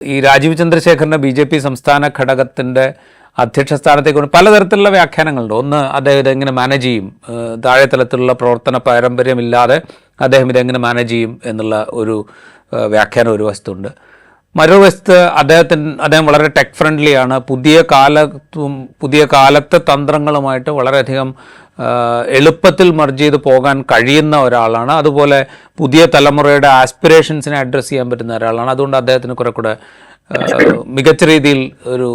ഈ രാജീവ് ചന്ദ്രശേഖറിന്റെ BJP സംസ്ഥാന ഘടകത്തിന്റെ അധ്യക്ഷ സ്ഥാനത്തേക്ക് പലതരത്തിലുള്ള വ്യാഖ്യാനങ്ങളുണ്ട്. ഒന്ന്, അദ്ദേഹം ഇതെങ്ങനെ മാനേജ് ചെയ്യും, താഴെ തലത്തിലുള്ള പ്രവർത്തന പാരമ്പര്യമില്ലാതെ അദ്ദേഹം ഇതെങ്ങനെ മാനേജ് ചെയ്യും എന്നുള്ള ഒരു വ്യാഖ്യാനം ഒരു വശത്തുണ്ട്. മറുവശത്ത് അദ്ദേഹം വളരെ ടെക് ഫ്രണ്ട്ലിയാണ്, പുതിയ കാലത്തെ തന്ത്രങ്ങളുമായിട്ട് വളരെയധികം എളുപ്പത്തിൽ മർജ് ചെയ്ത് പോകാൻ കഴിയുന്ന ഒരാളാണ്. അതുപോലെ പുതിയ തലമുറയുടെ ആസ്പിറേഷൻസിനെ അഡ്രസ്സ് ചെയ്യാൻ പറ്റുന്ന ഒരാളാണ്. അതുകൊണ്ട് അദ്ദേഹത്തിന് കുറെ കൂടെ മികച്ച രീതിയിൽ ഒരു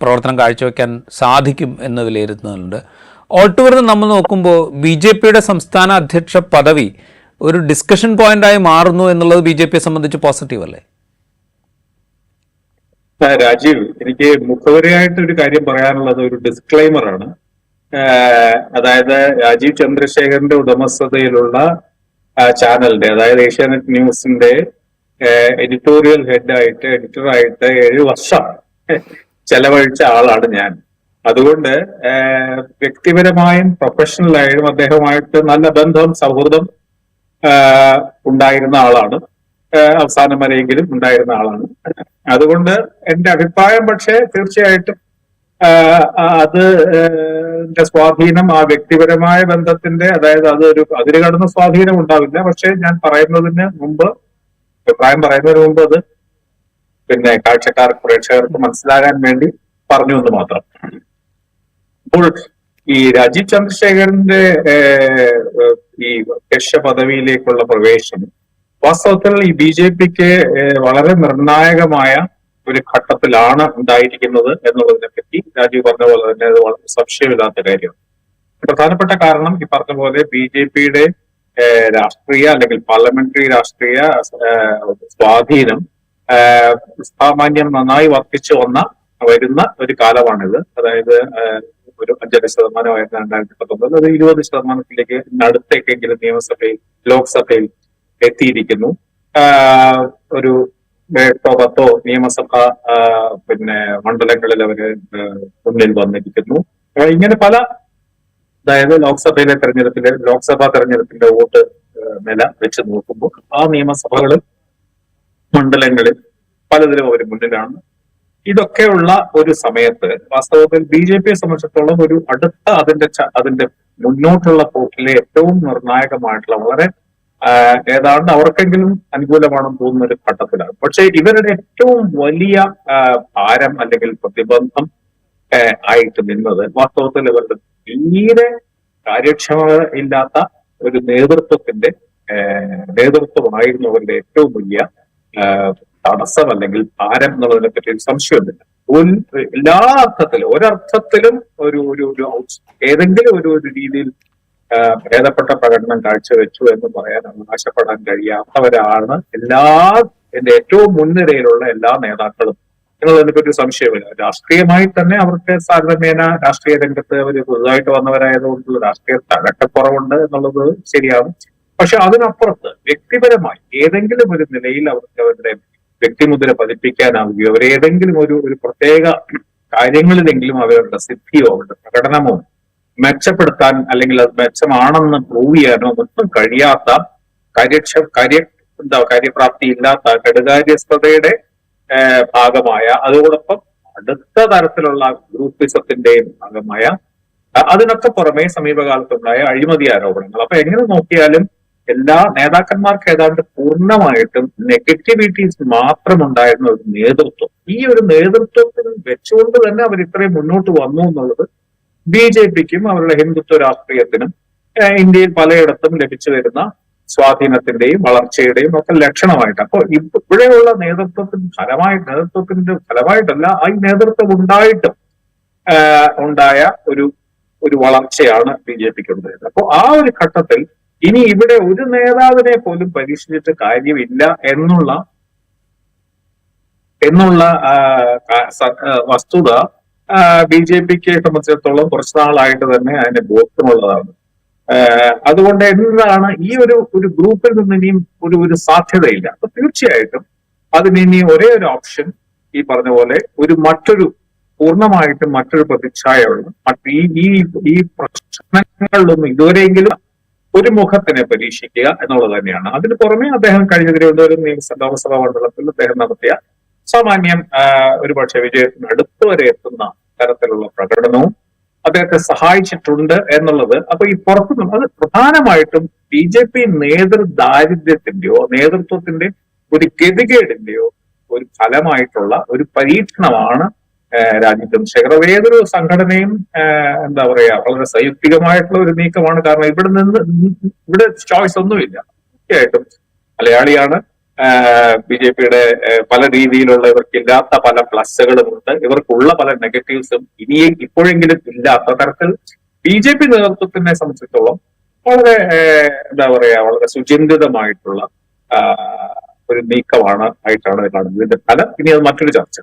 പ്രവർത്തനം കാഴ്ചവെക്കാൻ സാധിക്കും എന്ന് വിലയിരുത്തുന്നുണ്ട്. ഓൾട്ടുവർ നമ്മൾ നോക്കുമ്പോൾ BJPയുടെ സംസ്ഥാന അധ്യക്ഷ പദവി ഒരു ഡിസ്കഷൻ പോയിന്റായി മാറുന്നു എന്നുള്ളത് BJPയെ സംബന്ധിച്ച് പോസിറ്റീവ് അല്ലേ? രാജീവ്, എനിക്ക് മുഖവരയായിട്ട് ഒരു കാര്യം പറയാനുള്ളത് ഒരു ഡിസ്ക്ലൈമർ ആണ്. അതായത് രാജീവ് ചന്ദ്രശേഖറിന്റെ ഉടമസ്ഥതയിലുള്ള ചാനലിന്റെ, അതായത് ഏഷ്യാനെറ്റ് ന്യൂസിന്റെ എഡിറ്റോറിയൽ എഡിറ്ററായിട്ട് 7 വർഷം ചെലവഴിച്ച ആളാണ് ഞാൻ. അതുകൊണ്ട് വ്യക്തിപരമായും പ്രൊഫഷണലായും അദ്ദേഹമായിട്ട് നല്ല ബന്ധം, സൗഹൃദം ഉണ്ടായിരുന്ന ആളാണ്. അവസാനം വരെയെങ്കിലും ഉണ്ടായിരുന്ന ആളാണ്. അതുകൊണ്ട് എന്റെ അഭിപ്രായം പക്ഷേ തീർച്ചയായിട്ടും സ്വാധീനം ആ വ്യക്തിപരമായ ബന്ധത്തിന്റെ, അതായത് അതൊരു അതിര് കടന്ന സ്വാധീനം ഉണ്ടാവില്ല. പക്ഷെ ഞാൻ അഭിപ്രായം പറയുന്നതിന് മുമ്പ് അത് കാഴ്ചക്കാർക്ക്, പ്രേക്ഷകർക്ക് മനസ്സിലാകാൻ വേണ്ടി പറഞ്ഞു എന്ന് മാത്രം. അപ്പോൾ ഈ രാജീവ് ചന്ദ്രശേഖറിന്റെ ഈ അധ്യക്ഷ പദവിയിലേക്കുള്ള പ്രവേശനം വാസ്തവത്തിൽ ഈ BJPക്ക് വളരെ നിർണായകമായ ഒരു ഘട്ടത്തിലാണ് ഉണ്ടായിരിക്കുന്നത് എന്നുള്ളതിനെ പറ്റി രാജീവ് പറഞ്ഞ പോലെ തന്നെ അത് വളരെ സംശയമില്ലാത്ത കാര്യമാണ്. പ്രധാനപ്പെട്ട കാരണം ഈ പറഞ്ഞ പോലെ BJPയുടെ രാഷ്ട്രീയ അല്ലെങ്കിൽ പാർലമെന്ററി രാഷ്ട്രീയ സ്വാധീനം സാമാന്യം നന്നായി വർദ്ധിച്ചു വരുന്ന ഒരു കാലമാണിത്. അതായത് ഒരു 5% 2019, അത് 20%-ത്തിലേക്ക് അടുത്തേക്കെങ്കിലും ലോക്സഭയിൽ എത്തിയിരിക്കുന്നു. ഒരു 8-10 നിയമസഭ മണ്ഡലങ്ങളിൽ അവര് മുന്നിൽ വന്നിരിക്കുന്നു. ഇങ്ങനെ പല, അതായത് ലോക്സഭാ തെരഞ്ഞെടുപ്പിന്റെ വോട്ട് നില വെച്ച് നോക്കുമ്പോൾ ആ നിയമസഭകളിൽ, മണ്ഡലങ്ങളിൽ പലതിലും അവർ മുന്നിലാണ്. ഇതൊക്കെയുള്ള ഒരു സമയത്ത് വാസ്തവത്തിൽ BJPയെ സംബന്ധിച്ചിടത്തോളം ഒരു അടുത്ത അതിന്റെ മുന്നോട്ടുള്ള പോക്കിലെ ഏറ്റവും നിർണായകമായിട്ടുള്ള, വളരെ ഏതാണ്ട് അവർക്കെങ്കിലും അനുകൂലമാണെന്ന് തോന്നുന്ന ഒരു ഘട്ടത്തിലാണ്. പക്ഷെ ഇവരുടെ ഏറ്റവും വലിയ ഭാരം അല്ലെങ്കിൽ പ്രതിബന്ധം ആയിട്ട് നിന്നത് വാസ്തവത്തിൽ ഇവരുടെ തീരെ കാര്യക്ഷമത ഇല്ലാത്ത ഒരു നേതൃത്വമായിരുന്നു അവരുടെ ഏറ്റവും വലിയ തടസ്സം അല്ലെങ്കിൽ ഭാരം എന്നുള്ളതിനെ പറ്റി ഒരു സംശയമൊന്നുമില്ല. എല്ലാ അർത്ഥത്തിലും, ഒരർത്ഥത്തിലും ഏതെങ്കിലും ഒരു രീതിയിൽ ഭേദപ്പെട്ട പ്രകടനം കാഴ്ചവെച്ചു എന്ന് പറയാൻ അവകാശപ്പെടാൻ കഴിയാത്തവരാണ് എന്റെ ഏറ്റവും മുൻനിരയിലുള്ള എല്ലാ നേതാക്കളും എന്നുള്ളതിനെ പറ്റി സംശയമില്ല. രാഷ്ട്രീയമായി തന്നെ അവർക്ക് താരതമ്യേന രാഷ്ട്രീയ രംഗത്ത് അവർ പുതുതായിട്ട് വന്നവരായതുകൊണ്ട് രാഷ്ട്രീയ തഴക്കക്കുറവുണ്ട് എന്നുള്ളത് ശരിയാണ്. പക്ഷെ അതിനപ്പുറത്ത് വ്യക്തിപരമായി ഏതെങ്കിലും ഒരു നിലയിൽ അവർക്ക് അവരുടെ വ്യക്തിമുദ്ര പതിപ്പിക്കാനാവുകയോ അവരേതെങ്കിലും ഒരു പ്രത്യേക കാര്യങ്ങളിലെങ്കിലും അവരുടെ സിദ്ധിയോ അവരുടെ പ്രകടനമോ മെച്ചപ്പെടുത്താൻ, അല്ലെങ്കിൽ അത് മെച്ചമാണെന്ന് പ്രൂവ് ചെയ്യാനോ ഒന്നും കഴിയാത്ത, കാര്യപ്രാപ്തി ഇല്ലാത്ത, കെടുകാര്യസ്ഥതയുടെ ഭാഗമായ, അതോടൊപ്പം അടുത്ത തരത്തിലുള്ള ഗ്രൂപ്പിസത്തിന്റെയും ഭാഗമായ, അതിനൊക്കെ പുറമെ സമീപകാലത്തുണ്ടായ അഴിമതി ആരോപണങ്ങൾ. അപ്പൊ എങ്ങനെ നോക്കിയാലും എല്ലാ നേതാക്കന്മാർക്ക് ഏതാണ്ട് പൂർണ്ണമായിട്ടും നെഗറ്റിവിറ്റീസ് മാത്രമുണ്ടായിരുന്ന ഒരു നേതൃത്വം. ഈ ഒരു നേതൃത്വത്തിൽ വെച്ചുകൊണ്ട് തന്നെ അവർ ഇത്രയും മുന്നോട്ട് വന്നു എന്നുള്ളത് BJPക്കും അവരുടെ ഹിന്ദുത്വ രാഷ്ട്രീയത്തിനും ഇന്ത്യയിൽ പലയിടത്തും ലഭിച്ചു വരുന്ന സ്വാധീനത്തിന്റെയും വളർച്ചയുടെയും ഒക്കെ ലക്ഷണമായിട്ട്. അപ്പൊ ഇവിടെയുള്ള നേതൃത്വത്തിന്റെ ഫലമായിട്ടല്ല, ഈ നേതൃത്വം ഉണ്ടായിട്ടും ഉണ്ടായ ഒരു വളർച്ചയാണ് BJPക്ക് ഉണ്ടായത്. അപ്പൊ ആ ഒരു ഘട്ടത്തിൽ ഇനി ഇവിടെ ഒരു നേതാവിനെ പോലും പരീക്ഷിച്ചിട്ട് കാര്യമില്ല എന്നുള്ള വസ്തുത BJPക്ക് സംബന്ധിച്ചിടത്തോളം കുറച്ചു നാളായിട്ട് തന്നെ അതിന്റെ ബോധ്യമുള്ളതാണ്. അതുകൊണ്ട് എന്താണ് ഈ ഒരു ഗ്രൂപ്പിൽ നിന്ന് ഇനിയും ഒരു സാധ്യതയില്ല. അപ്പൊ തീർച്ചയായിട്ടും അതിനി ഒരേ ഒരു ഓപ്ഷൻ ഈ പറഞ്ഞ പോലെ പൂർണ്ണമായിട്ടും മറ്റൊരു പ്രതിച്ഛായയുള്ള ഈ പ്രശ്നങ്ങളിലൊന്നും ഇതുവരെയെങ്കിലും ഒരു മുഖത്തിനെ പരീക്ഷിക്കുക എന്നുള്ളത് തന്നെയാണ്. അതിന് പുറമെ അദ്ദേഹം കഴിഞ്ഞ തിരുവനന്തപുരം ലോക്സഭാ മണ്ഡലത്തിൽ അദ്ദേഹം നടത്തിയ സാമാന്യം ഒരുപക്ഷെ വിജയത്തിന് അടുത്ത് വരെ എത്തുന്ന തരത്തിലുള്ള പ്രകടനവും അദ്ദേഹത്തെ സഹായിച്ചിട്ടുണ്ട് എന്നുള്ളത്. അപ്പൊ ഈ പുറത്തുനിന്ന് അത് പ്രധാനമായിട്ടും BJP നേതൃദാരിദ്ര്യത്തിന്റെയോ നേതൃത്വത്തിന്റെ ഒരു ഗതികേടിന്റെയോ ഒരു ഫലമായിട്ടുള്ള ഒരു പരീക്ഷണമാണ് രാജീവ് ചന്ദ്രശേഖർ. അത് ഏതൊരു സംഘടനയും എന്താ പറയാ വളരെ സംയുക്തികമായിട്ടുള്ള ഒരു നീക്കമാണ്. കാരണം ഇവിടെ ചോയ്സ് ഒന്നുമില്ല. തീർച്ചയായിട്ടും മലയാളിയാണ്. BJPയുടെ പല രീതിയിലുള്ള ഇവർക്കില്ലാത്ത പല പ്ലസ്സുകളും ഉണ്ട്, ഇവർക്കുള്ള പല നെഗറ്റീവ്സും ഇപ്പോഴെങ്കിലും ഇല്ലാത്ത തരത്തിൽ BJP നേതൃത്വത്തിനെ സംബന്ധിച്ചിടത്തോളം വളരെ എന്താ പറയാ വളരെ സുചിന്തിതമായിട്ടുള്ള ഒരു നീക്കമാണ് ആയിട്ടാണ് കാണുന്നത്. ഇതിന്റെ ഫലം ഇനി അത് മറ്റൊരു ചർച്ച.